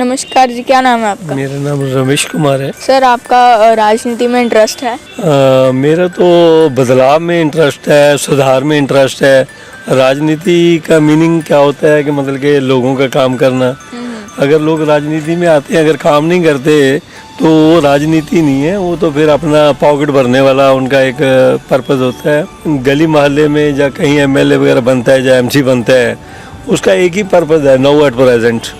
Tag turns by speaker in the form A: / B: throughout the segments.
A: नमस्कार जी, क्या नाम है आपका?
B: मेरा नाम रमेश कुमार है।
A: सर, आपका राजनीति में इंटरेस्ट है?
B: मेरा तो बदलाव में इंटरेस्ट है, सुधार में इंटरेस्ट है। राजनीति का मीनिंग क्या होता है कि मतलब कि लोगों का काम करना। अगर लोग राजनीति में आते हैं, अगर काम नहीं करते तो वो राजनीति नहीं है, वो तो फिर अपना पॉकेट भरने वाला उनका एक पर्पस होता है। गली मोहल्ले में या कहीं एमएलए वगैरह बनता है या एमसी बनता है, उसका एक ही पर्पस है नाउ एट प्रेजेंट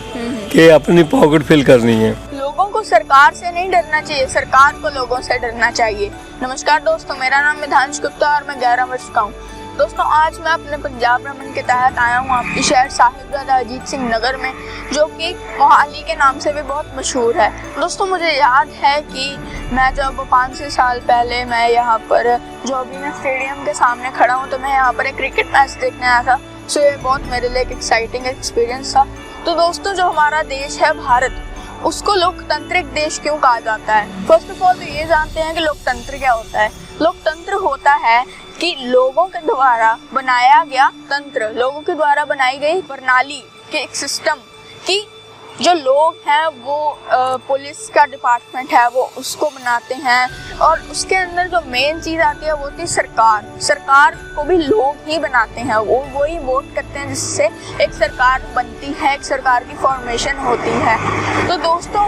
B: कि अपनी पॉकेट फिल करनी है।
A: लोगों को सरकार से नहीं डरना चाहिए, सरकार को लोगों से डरना चाहिए। नमस्कार दोस्तों, मेरा नाम विधांश गुप्ता और मैं 11 वर्ष का हूँ। दोस्तों, आज मैं अपने पंजाब भ्रमण के तहत आया हूँ आपके शहर साहिबजादा अजीत सिंह नगर में, जो कि मोहाली के नाम से भी बहुत मशहूर है। दोस्तों, मुझे याद है कि मैं जब 5-6 साल पहले मैं यहाँ पर जो अभी मैं स्टेडियम के सामने खड़ा हूँ, तो मैं यहाँ पर एक क्रिकेट मैच देखने आया था। सो ये बहुत मेरे लिए एक एक्साइटिंग एक्सपीरियंस था। तो दोस्तों, जो हमारा देश है भारत, उसको लोकतांत्रिक देश क्यों कहा जाता है? फर्स्ट ऑफ ऑल तो ये जानते हैं कि लोकतंत्र क्या होता है। लोकतंत्र होता है कि लोगों के द्वारा बनाया गया तंत्र, लोगों के द्वारा बनाई गई प्रणाली के एक सिस्टम की जो लोग हैं वो पुलिस का डिपार्टमेंट है वो उसको बनाते हैं, और उसके अंदर जो मेन चीज़ आती है वो होती है सरकार। सरकार को भी लोग ही बनाते हैं, वो ही वोट करते हैं जिससे एक सरकार बनती है, एक सरकार की फॉर्मेशन होती है। तो दोस्तों,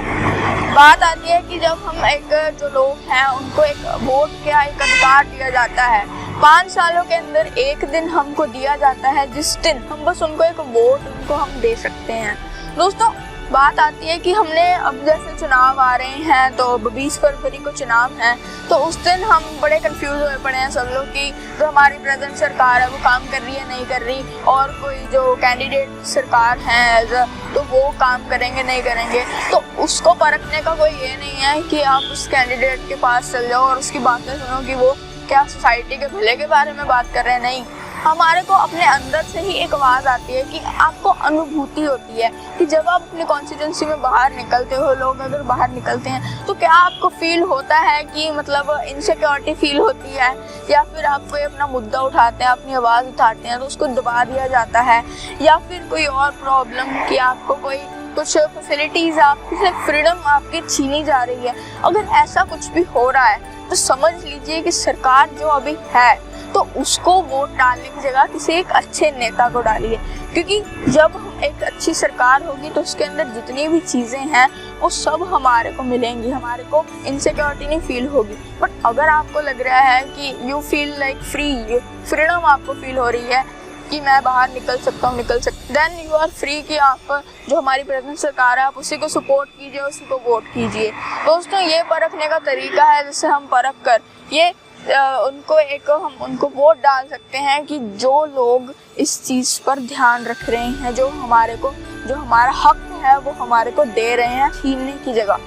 A: बात आती है कि जब हम एक जो लोग हैं उनको एक वोट का एक अधिकार दिया जाता है, 5 सालों के अंदर एक दिन हमको दिया जाता है, जिस दिन हम बस उनको एक वोट उनको हम दे सकते हैं। दोस्तों, बात आती है कि हमने अब जैसे चुनाव आ रहे हैं, तो 20 फरवरी को चुनाव है, तो उस दिन हम बड़े कंफ्यूज हुए पड़े हैं सब लोग कि जो हमारी प्रेजेंट सरकार है वो काम कर रही है नहीं कर रही, और कोई जो कैंडिडेट सरकार है तो वो काम करेंगे नहीं करेंगे। तो उसको परखने का कोई ये नहीं है कि आप उस कैंडिडेट के पास चल जाओ और उसकी बातें सुनो कि वो क्या सोसाइटी के भले के बारे में बात कर रहे हैं। नहीं, हमारे को अपने अंदर से ही एक आवाज़ आती है कि आपको अनुभूति होती है कि जब आप अपनी कॉन्स्टिट्यूंसी में बाहर निकलते हो, लोग अगर बाहर निकलते हैं तो क्या आपको फील होता है कि मतलब इनसिक्योरिटी फील होती है, या फिर आप कोई अपना मुद्दा उठाते हैं, अपनी आवाज़ उठाते हैं तो उसको दबा दिया जाता है, या फिर कोई और प्रॉब्लम कि आपको कोई कुछ फैसिलिटीज़, आपकी फ्रीडम आपकी छीनी जा रही है। अगर ऐसा कुछ भी हो रहा है तो समझ लीजिए कि सरकार जो अभी है तो उसको वोट डालने की जगह किसी एक अच्छे नेता को डालिए, क्योंकि जब एक अच्छी सरकार होगी तो उसके अंदर जितनी भी चीज़ें हैं वो सब हमारे को मिलेंगी, हमारे को इनसिक्योरिटी नहीं फील होगी। बट अगर आपको लग रहा है कि यू फील लाइक फ्रीडम आपको फील हो रही है कि मैं बाहर निकल सकता हूँ, देन यू आर फ्री कि आप जो हमारी प्रेजेंट सरकार है आप उसी को सपोर्ट कीजिए, उसी को वोट कीजिए। दोस्तों, ये परखने का तरीका है जिससे हम परख कर ये हम उनको वोट डाल सकते हैं कि जो लोग इस चीज़ पर ध्यान रख रहे हैं, जो हमारा हक है वो हमारे को दे रहे हैं छीनने की जगह।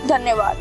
A: धन्यवाद।